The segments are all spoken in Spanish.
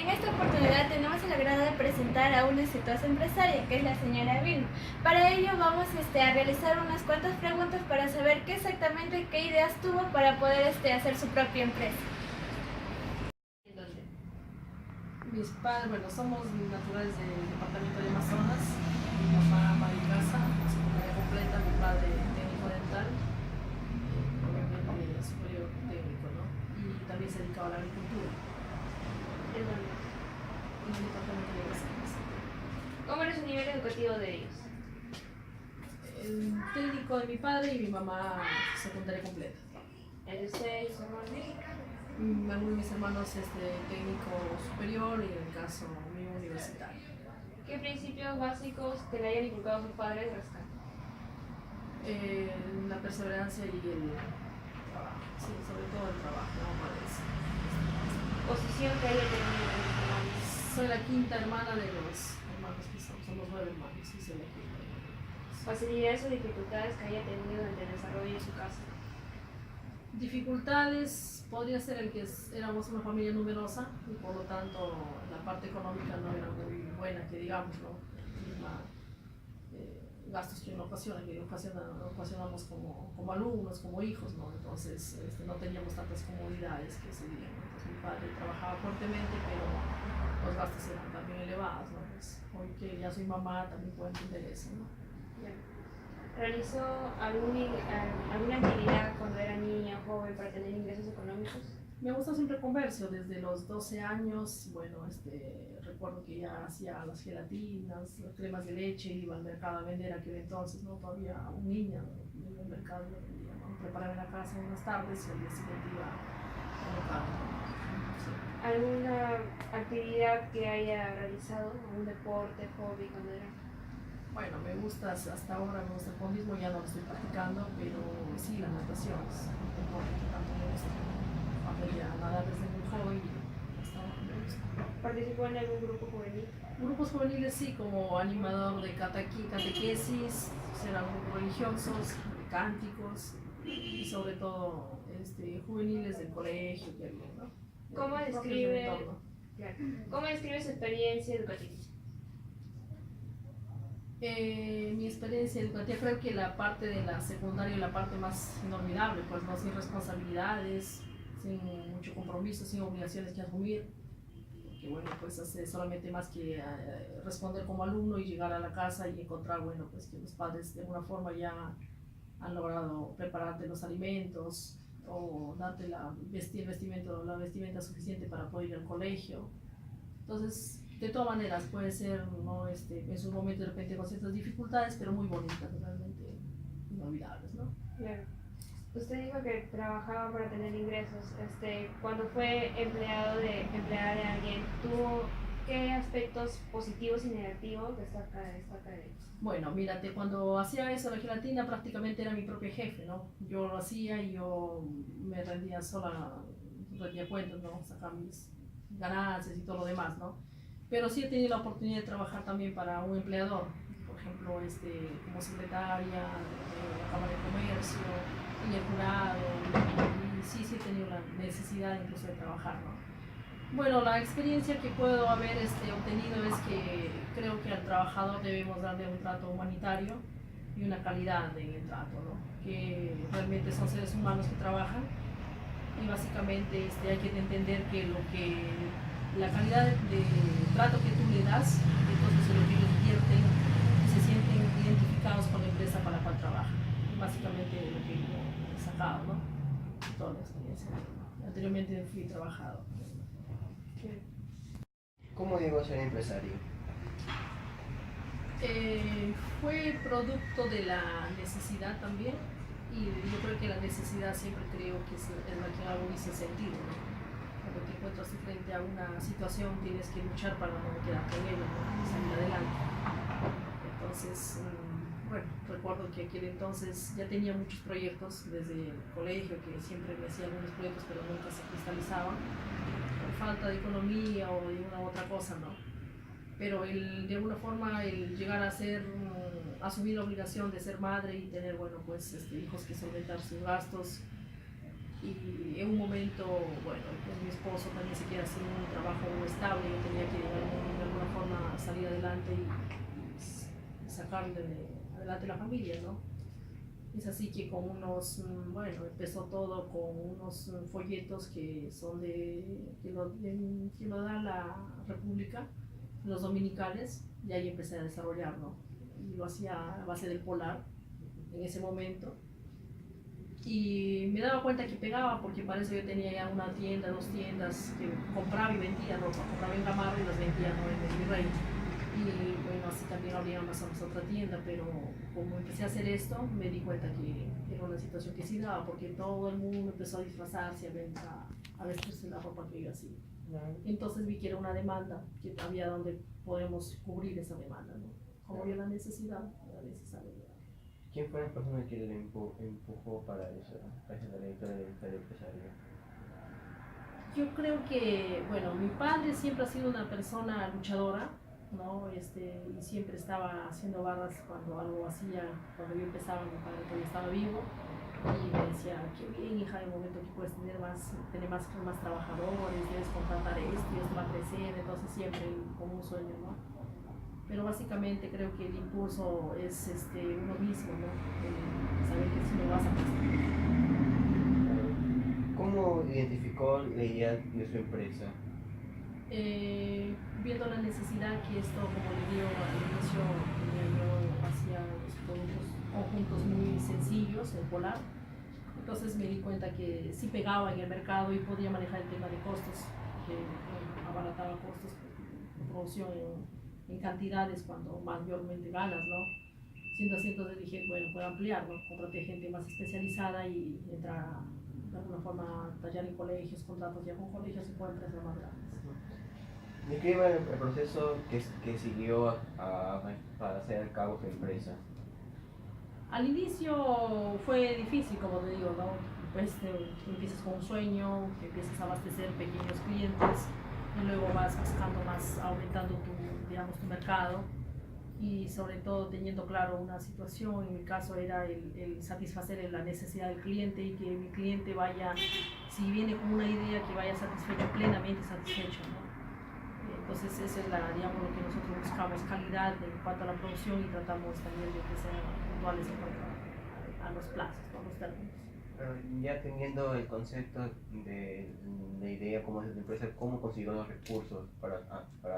En esta oportunidad tenemos el agrado de presentar a una exitosa empresaria, que es la señora Vilma. Para ello vamos a realizar unas cuantas preguntas para saber qué ideas tuvo para poder hacer su propia empresa. Mis padres, bueno, somos naturales del departamento de Amazonas. Mi mamá ama de casa, secundaria completa, mi padre técnico dental, obviamente superior técnico, ¿no? Y también se dedicaba a la agricultura. ¿De dónde? En el departamento de Amazonas. ¿Cómo era su nivel educativo de ellos? El técnico de mi padre y mi mamá secundaria completa. ¿El de usted y su hermano? Algunos de mis hermanos técnico superior y en el caso mío universitario. ¿Qué principios básicos que le hayan inculcado sus padres rescatan? La perseverancia y el trabajo, sí, sobre todo el trabajo, no parece. ¿Posición que haya tenido en su familia? Soy la quinta hermana de los hermanos que somos 9 hermanos y soy la quinta. ¿Facilidades o dificultades que haya tenido en el desarrollo de su casa? Dificultades podría ser el que éramos una familia numerosa y por lo tanto la parte económica no era muy buena, que digamos, ¿no? Gastos que uno ocasiona, que ocasionamos como alumnos, como hijos, ¿no? Entonces no teníamos tantas comodidades que se digan, ¿no? Entonces mi padre trabajaba fuertemente, pero los gastos eran también elevados, ¿no? Pues, hoy que ya soy mamá también puedo entender eso, ¿no? ¿Realizó alguna actividad cuando era niña o joven para tener ingresos económicos? Me gusta siempre comercio, desde los 12 años, bueno, recuerdo que ya hacía las gelatinas, las cremas de leche, iba al mercado a vender aquel entonces, ¿no? Todavía un niño, ¿no? Iba al mercado y vendía, ¿no? Preparaba en la casa unas tardes y al día siguiente iba al mercado, ¿no? Sí. ¿Alguna actividad que haya realizado, algún deporte, hobby cuando era? Bueno, me gusta, hasta ahora me gusta el fondismo, ya no lo estoy practicando, pero sí, la natación es un deporte que tanto me gusta. Aprendí a nadar desde muy joven y hasta ahora me gusta. ¿Participó en algún grupo juvenil? Grupos juveniles sí, como animador de catequesis, eran grupos religiosos, de cánticos y sobre todo juveniles del colegio que había, ¿no? ¿Cómo describe su experiencia educativa? Mi experiencia educativa, creo que la parte de la secundaria es la parte más inolvidable, pues no, sin responsabilidades, sin mucho compromiso, sin obligaciones que asumir, que bueno, pues hace solamente más que responder como alumno y llegar a la casa y encontrar, bueno, pues que los padres de alguna forma ya han logrado prepararte los alimentos o darte la vestimenta suficiente para poder ir al colegio. Entonces, de todas maneras, puede ser, ¿no? En su momento de repente con ciertas dificultades, pero muy bonitas, realmente inolvidables, ¿no? Claro. Usted dijo que trabajaba para tener ingresos. Cuando fue empleada de alguien, ¿tuvo qué aspectos positivos y negativos destaca de él? Bueno, mírate, cuando hacía eso, la gelatina prácticamente era mi propio jefe, ¿no? Yo lo hacía y yo me rendía sola, rendía cuentas, ¿no? Sacaba mis ganancias y todo lo demás, ¿no? Pero sí he tenido la oportunidad de trabajar también para un empleador, por ejemplo, como secretaria de la Cámara de Comercio, en el jurado, y sí he tenido la necesidad incluso de trabajar, ¿no? Bueno, la experiencia que puedo haber obtenido es que creo que al trabajador debemos darle un trato humanitario y una calidad en el trato, ¿no? Que realmente son seres humanos que trabajan y básicamente hay que entender que la calidad de trato que tú le das, entonces es lo que ellos vierten y se sienten identificados con la empresa para la cual trabajan. Básicamente lo que yo he sacado, ¿no? Toda la experiencia. Anteriormente fui trabajador. ¿Cómo llegó a ser empresario? Fue producto de la necesidad también, y yo creo que la necesidad siempre creo que es la que algo dice sentido, ¿no? Cuando te encuentras frente a una situación tienes que luchar para no quedarte en ella, ¿no? Y salir adelante. Entonces, bueno, recuerdo que aquel entonces ya tenía muchos proyectos desde el colegio, que siempre me hacía algunos proyectos pero nunca se cristalizaban por falta de economía o de una u otra cosa, ¿no? Pero de alguna forma el llegar a asumir la obligación de ser madre y tener, bueno, pues hijos que solventar sus gastos Y en un momento, bueno, pues mi esposo también se queda sin un trabajo estable, yo tenía que de alguna forma salir adelante y sacarle adelante la familia, ¿no? Es así que con unos, bueno, empezó todo con unos folletos que son que lo da la República, los dominicales, y ahí empecé a desarrollarlo. Y lo hacía a base del Polar en ese momento. Y me daba cuenta que pegaba porque para eso yo tenía ya una tienda, dos tiendas que compraba y vendía ropa, compraba en Gamarra y las vendía, ¿no?, en el Virrey. Y bueno, así también abría más o menos otra tienda, pero como empecé a hacer esto, me di cuenta que era una situación que sí daba, porque todo el mundo empezó a disfrazarse, a vestirse la ropa que yo hacía. Entonces vi que era una demanda, que había donde podemos cubrir esa demanda, ¿no? Como había la necesidad, era necesario. ¿Quién fue la persona que le empujó para eso, para esa trayectoria empresarial? Yo creo que, bueno, mi padre siempre ha sido una persona luchadora, ¿no? Y siempre estaba haciendo barras cuando algo hacía, cuando yo empezaba, mi padre todavía estaba vivo, y me decía, qué bien, hija, en el momento que puedes tener más trabajadores, debes contratar esto y esto va a crecer, entonces siempre como un sueño, ¿no? Pero básicamente creo que el impulso es uno mismo, ¿no? Saber que si no vas a pasar. ¿Cómo identificó la idea de su empresa? Viendo la necesidad que esto, como le digo al inicio, yo hacía los productos conjuntos muy sencillos, el Polar. Entonces me di cuenta que sí pegaba en el mercado y podía manejar el tema de costos, que abarataba costos de producción en cantidades cuando mayormente ganas, ¿no? Siendo así, entonces dije, bueno, puedo ampliar, ¿no? Contraté gente más especializada y entrar de alguna forma a tallar en colegios, contratos ya con colegios y con empresas más grandes. Describa el proceso que siguió para hacer al cabo su empresa. Al inicio fue difícil, como te digo, ¿no? Pues empiezas con un sueño, empiezas a abastecer pequeños clientes y luego vas buscando más, aumentando tu mercado y sobre todo teniendo claro una situación. En mi caso era el satisfacer la necesidad del cliente y que mi cliente vaya, si viene con una idea, que vaya satisfecho, plenamente satisfecho, ¿no? Entonces eso es digamos, lo que nosotros buscamos, calidad en cuanto a la producción, y tratamos también de que sean puntuales en cuanto a los plazos, a los términos. Pero ya teniendo el concepto de la idea como es la empresa, ¿cómo consiguió los recursos para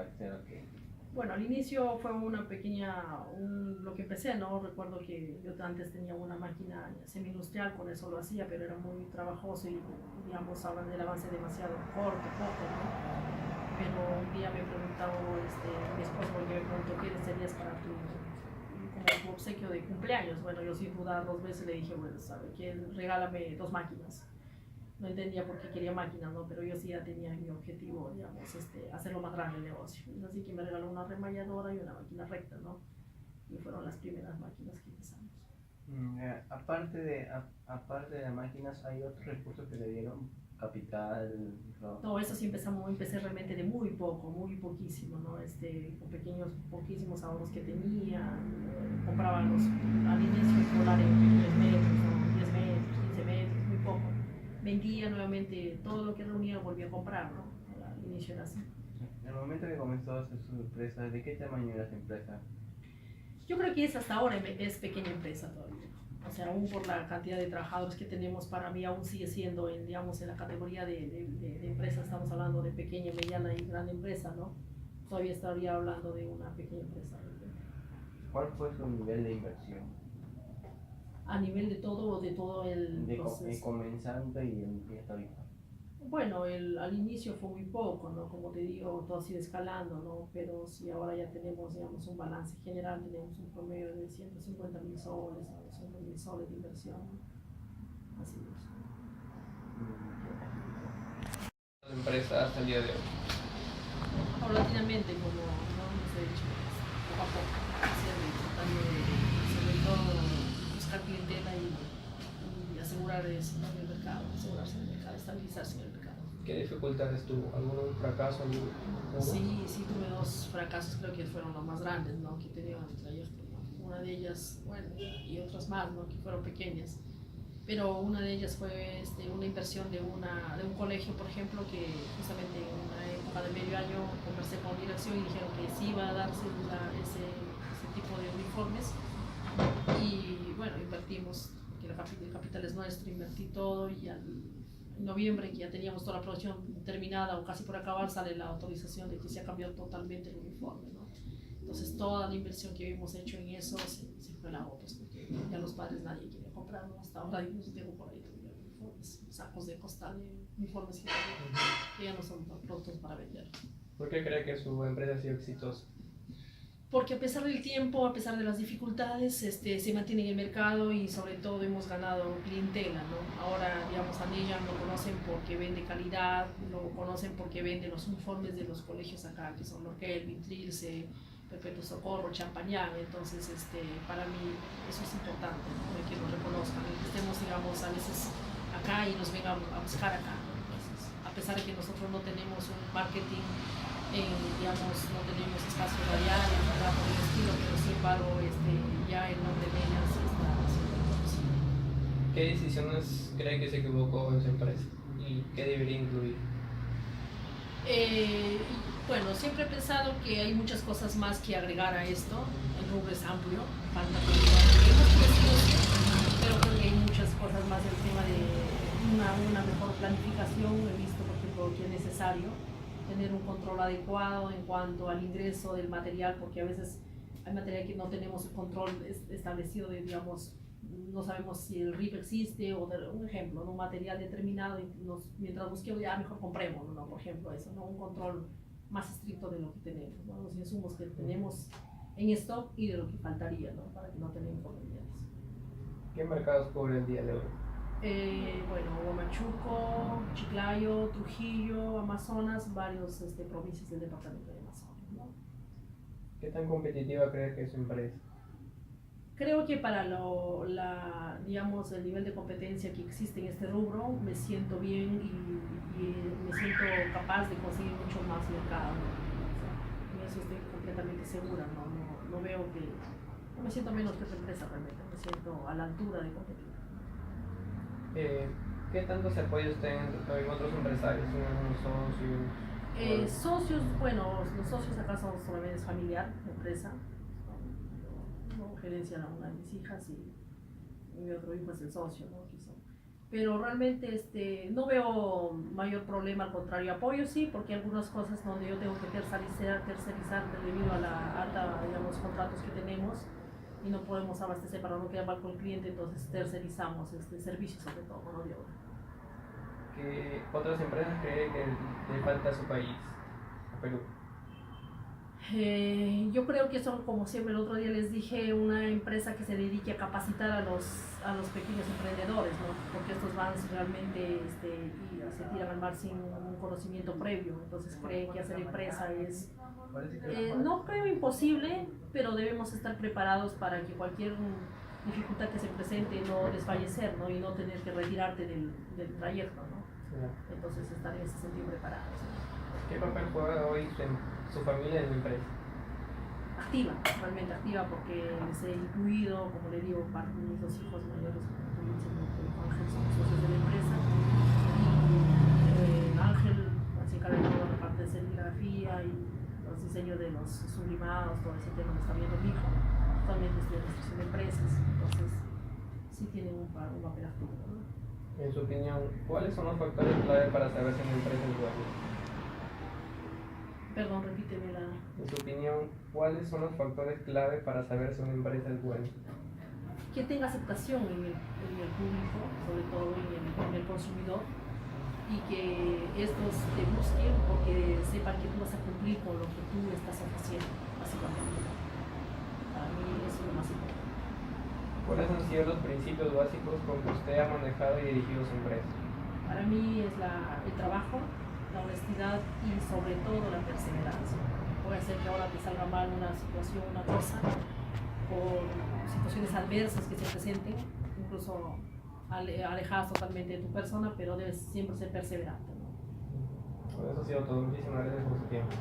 hacer aquello? Bueno, al inicio fue una pequeña, lo que empecé, ¿no? Recuerdo que yo antes tenía una máquina semi-industrial, con eso lo hacía, pero era muy trabajoso y, digamos, ahora el avance demasiado corto, poco, ¿no? Pero un día me preguntaba mi esposo, porque me preguntó qué desearías para como tu obsequio de cumpleaños. Bueno, yo sin dudar 2 veces le dije, bueno, ¿sabe qué? Regálame 2 máquinas. No entendía por qué quería máquinas, ¿no? Pero yo sí ya tenía mi objetivo, digamos, hacerlo más grande el negocio. Es así que me regaló una remalladora y una máquina recta, ¿no? Y fueron las primeras máquinas que empezamos. Aparte de las máquinas, ¿hay otros recursos que le dieron? Capital, No, eso sí empecé realmente de muy poco, muy poquísimo, ¿no? Con poquísimos ahorros que tenía, compraba al inicio el Polar en pequeños metros, ¿no? 10 metros, 15 metros, muy poco. Vendía nuevamente todo lo que reunía, volvía a comprar, ¿no? Al inicio era así. En el momento que comenzó a hacer su empresa, ¿de qué tamaño era su empresa? Yo creo que hasta ahora es pequeña empresa todavía. O sea, aún por la cantidad de trabajadores que tenemos, para mí aún sigue siendo, digamos, en la categoría de empresa, estamos hablando de pequeña, mediana y gran empresa, ¿no? Todavía estaría hablando de una pequeña empresa. ¿Cuál fue su nivel de inversión? A nivel de todo el proceso. Comenzando y hasta ahorita. Bueno, al inicio fue muy poco, ¿no? Como te digo, todo ha sido escalando, ¿no? Pero si ahora ya tenemos, digamos, un balance general, tenemos un promedio de 150.000 soles, 200.000 soles de inversión, ¿no? Así es. La empresa hasta el día de hoy. Paulatinamente, como no hemos hecho, poco a poco, tratando de, sobre todo, buscar clientela y asegurar el mercado, asegurarse del mercado, estabilizarse en el mercado. ¿Qué dificultades tuvo? ¿Algún fracaso? Sí, tuve 2 fracasos, creo que fueron los más grandes, ¿no? Que he tenido en el trayecto, ¿no? Una de ellas, bueno, y otras más, ¿no? Que fueron pequeñas. pero una de ellas fue una inversión de un colegio, por ejemplo, que justamente en una época de medio año conversé con dirección y dijeron que sí iba a darse ese tipo de uniformes. Y bueno, invertimos, que el capital es nuestro, invertí todo y en noviembre, que ya teníamos toda la producción terminada o casi por acabar, sale la autorización de que se ha cambiado totalmente el uniforme, ¿no? Entonces toda la inversión que habíamos hecho en eso se fue al agua, pues porque ya los padres nadie quería comprarlo hasta ahora, y nos tengo por ahí todavía uniformes, sacos de costal de uniformes que ya no son productos para vender. ¿Por qué cree que su empresa ha sido exitosa? Porque a pesar del tiempo, a pesar de las dificultades, se mantiene en el mercado y sobre todo hemos ganado clientela, ¿no? Ahora, digamos, a Neyan lo conocen porque vende calidad, lo conocen porque vende los uniformes de los colegios acá, que son Lorquel, Trilce, Perpetuo Socorro, Champañán. Entonces, para mí eso es importante, ¿no? De que nos reconozcan, de que estemos, digamos, a veces acá y nos vengan a buscar acá, ¿no? Entonces, a pesar de que nosotros no tenemos un marketing, digamos, no tenemos espacio radial, nada por el estilo, pero sin embargo ya el nombre de ellas está haciendo conocido. ¿Qué decisiones cree que se equivocó en su empresa y qué debería incluir? Bueno, siempre he pensado que hay muchas cosas más que agregar a esto. El rubro es amplio, falta hemos crecido, pero creo que hay muchas cosas más del tema de una mejor planificación. He visto, por ejemplo, que es necesario tener un control adecuado en cuanto al ingreso del material, porque a veces hay material que no tenemos el control establecido de, digamos, no sabemos si el RIP existe o un ejemplo, ¿no? Un material determinado y mientras busquemos ya mejor compremos, ¿no? Por ejemplo eso, ¿no? Un control más estricto de lo que tenemos, ¿no? Los insumos que tenemos en stock y de lo que faltaría, ¿no? Para que no tengamos inconvenientes. ¿Qué mercados cubre el día de hoy? Bueno, Huamachuco, Chiclayo, Trujillo, Amazonas, varios provincias del departamento de Amazonas, ¿no? ¿Qué tan competitiva cree que es su empresa? Creo que para digamos, el nivel de competencia que existe en este rubro, me siento bien y me siento capaz de conseguir mucho más mercado, ¿no? O sea, en eso estoy completamente segura, no veo que, no me siento menos que otra empresa realmente, me siento a la altura de competir. ¿Qué tanto se apoya usted en otros empresarios, en algunos socios? Socios, bueno, los socios acá son solamente familiar, la empresa, ¿no? Gerencia a una de mis hijas y mi otro hijo es el socio, ¿no? Pero realmente no veo mayor problema, al contrario, apoyo sí, porque hay algunas cosas donde yo tengo que tercerizar debido a la alta, digamos, contratos que tenemos y no podemos abastecer para no quedar mal con el cliente, entonces tercerizamos servicios sobre todo, mano de obra. ¿Qué otras empresas cree que le falta a su país, a Perú? Yo creo que son, como siempre el otro día les dije, una empresa que se dedique a capacitar a los pequeños emprendedores, ¿no? Porque estos van realmente y se tiran al mar sin un conocimiento previo, entonces creen que hacer empresa es, no creo imposible, pero debemos estar preparados para que cualquier dificultad que se presente no desfallecer, ¿no? Y no tener que retirarte del trayecto, ¿no? Entonces estar en ese sentido preparados, ¿no? ¿Qué papel juega hoy su familia en la empresa? Activa, realmente activa, porque les he incluido, como le digo, parte de mis dos hijos mayores, Ángel, son socios de la empresa, y Ángel se encarga de toda la parte de serigrafía y los diseños de los sublimados, todo ese tema lo está viendo mi hijo. Actualmente estoy en la administración de empresas, entonces sí tienen un papel activo, ¿no? En su opinión, ¿cuáles son los factores clave para saber si una empresa es buena? Perdón, repíteme la... En su opinión, ¿cuáles son los factores clave para saber si una empresa es buena? Que tenga aceptación en el público, sobre todo en el consumidor, y que estos te busquen porque sepan que tú vas a cumplir con lo que tú estás ofreciendo, básicamente. Para mí eso es lo más importante. ¿Cuáles han sido los principios básicos con que usted ha manejado y dirigido su empresa? Para mí es el trabajo, la honestidad y sobre todo la perseverancia. Puede ser que ahora te salga mal una situación, una cosa, por situaciones adversas que se presenten, incluso alejadas totalmente de tu persona, pero debes siempre ser perseverante, ¿no? Bueno, eso ha sido todo. Muchísimas gracias por su tiempo.